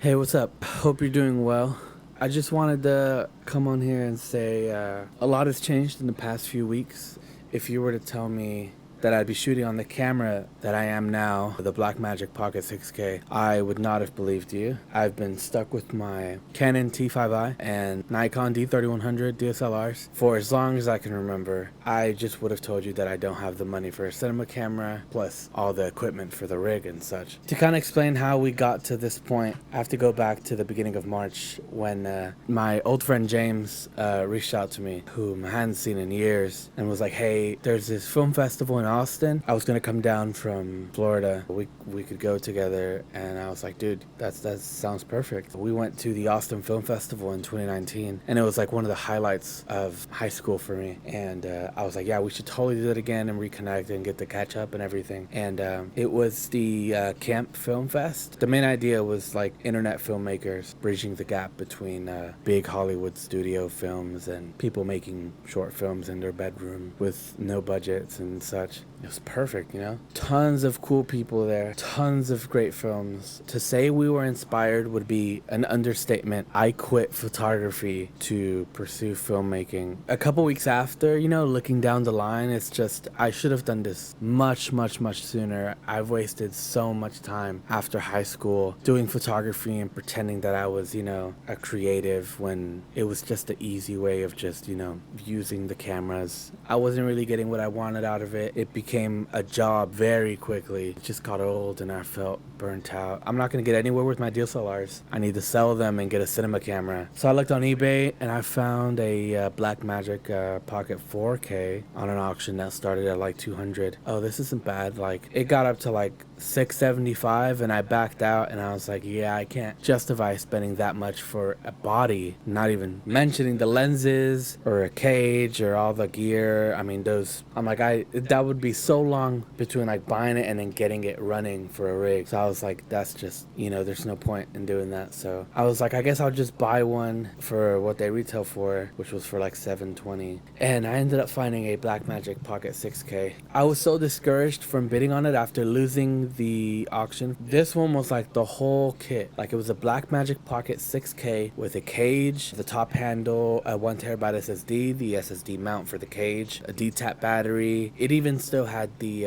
Hey, what's up? Hope you're doing well. I just wanted to come on here and say a lot has changed in the past few weeks. If you were to tell me that I'd be shooting on the camera that I am now, the Blackmagic Pocket 6K, I would not have believed you. I've been stuck with my Canon T5i and Nikon D3100 DSLRs for as long as I can remember. I just would have told you that I don't have the money for a cinema camera, plus all the equipment for the rig and such. To kind of explain how we got to this point, I have to go back to the beginning of March when my old friend James reached out to me, whom I hadn't seen in years, and was like, hey, there's this film festival in Austin. I was gonna come down from Florida. We could go together, and I was like, dude, that sounds perfect. We went to the Austin Film Festival in 2019, and it was like one of the highlights of high school for me. And I was like, yeah, we should totally do it again and reconnect and get the catch up and everything. And it was the Camp Film Fest. The main idea was like internet filmmakers bridging the gap between big Hollywood studio films and people making short films in their bedroom with no budgets and such. It was perfect, you know? Tons of cool people there, tons of great films. To say we were inspired would be an understatement. I quit photography to pursue filmmaking. A couple weeks after, you know, looking down the line, it's just, I should have done this much sooner. I've wasted so much time after high school doing photography and pretending that I was, you know, a creative when it was just the easy way of just, you know, using the cameras. I wasn't really getting what I wanted out of it. It became a job very quickly. It just got old and I felt burnt out. I'm not going to get anywhere with my DSLRs. I need to sell them and get a cinema camera. So I looked on eBay and I found a Blackmagic Pocket 4K on an auction that started at like 200. Oh, this isn't bad. Like, it got up to like 675 and I backed out and I was like, yeah, I can't justify spending that much for a body, not even mentioning the lenses or a cage or all the gear. I mean, those, I'm like, that would be so long between like buying it and then getting it running for a rig. So I was like, that's just, you know, there's no point in doing that. So I was like, I guess I'll just buy one for what they retail for, which was for like $720. And I ended up finding a Blackmagic Pocket 6K. I was so discouraged from bidding on it after losing the auction. This one was like the whole kit. Like, it was a Blackmagic Pocket 6K with a cage, the top handle, a 1TB SSD, the SSD mount for the cage, a D-Tap battery. It even still had the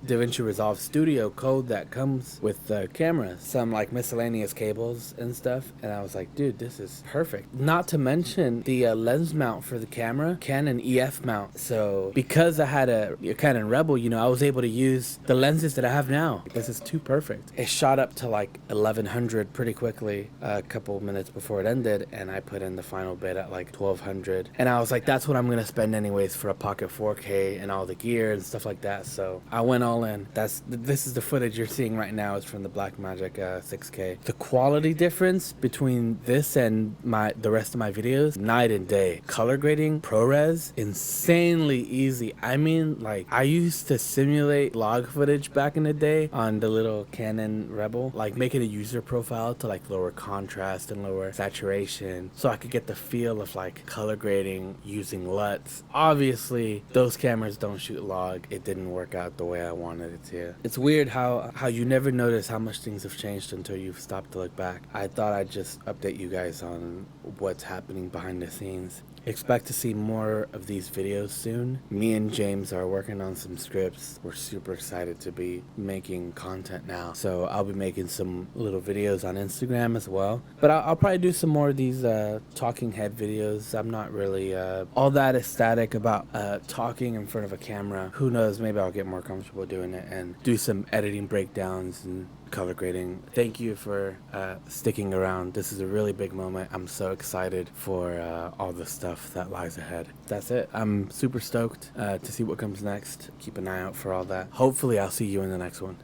DaVinci Resolve Studio code that comes with the camera, some like miscellaneous cables and stuff. And I was like, dude, this is perfect. Not to mention the lens mount for the camera, Canon EF mount. So because I had a Canon Rebel, you know, I was able to use the lenses that I have now. This is too perfect. It shot up to like 1100 pretty quickly a couple minutes before it ended, and I put in the final bid at like 1200. And I was like, that's what I'm gonna spend anyways for a Pocket 4K and all the gear and stuff like that. So I went all in. This is the footage you're seeing right now is from the Blackmagic 6K. The quality difference between this and the rest of my videos, night and day. Color grading, ProRes, insanely easy. I mean, like, I used to simulate log footage back in the day on the little Canon Rebel, like making a user profile to like lower contrast and lower saturation so I could get the feel of like color grading using LUTs. Obviously, those cameras don't shoot log. It didn't work out the way I wanted it to. It's weird how you never notice how much things have changed until you've stopped to look back. I thought I'd just update you guys on what's happening behind the scenes. Expect to see more of these videos soon. Me and James are working on some scripts. We're super excited to be making content now. So I'll be making some little videos on Instagram as well. But I'll probably do some more of these talking head videos. I'm not really all that ecstatic about talking in front of a camera. Who knows, maybe I'll get more comfortable doing it and do some editing breakdowns and color grading. Thank you for sticking around. This is a really big moment. I'm so excited for all the stuff that lies ahead. That's it. I'm super stoked to see what comes next. Keep an eye out for all that. Hopefully I'll see you in the next one.